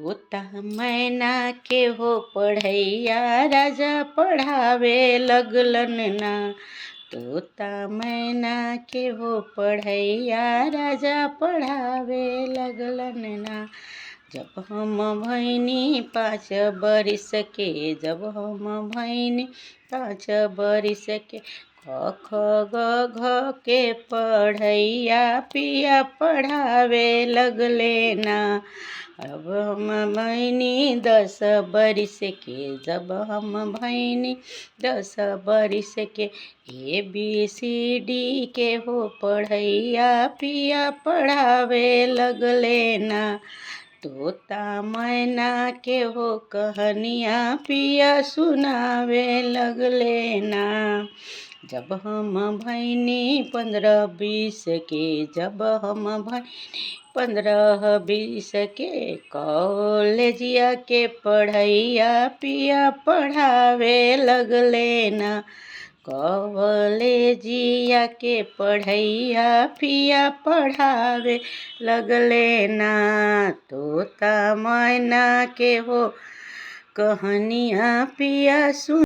तोता मैना के हो पढ़ैया राजा पढ़ावे लगलन ना। तोता मैना के हो पढ़ैया राजा पढ़ावे लगलन ना। जब हम भैनी 5 बरिस के, जब हम भैनी 5 बरिस के, क ख ग घ के पढ़ैया पिया पढ़ावे लगले ना। अब हम भैनी 10 बरिस के, जब हम भैनी 10 बरिस के, ABCD के हो पढ़ैया पिया पढ़ावे लगले ना। तोता मैना के हो कहानियाँ पिया सुनावे लगले ना। जब हम भैनी 15-20 के, जब हम भैनी 15-20 के, कॉलेजिया के पढ़ैया पिया पढ़ावे लगले ना। कॉलेजिया के पढ़ैया पिया पढ़ावे लगले ना। तोता मैना के हो कहानियाँ पिया सुन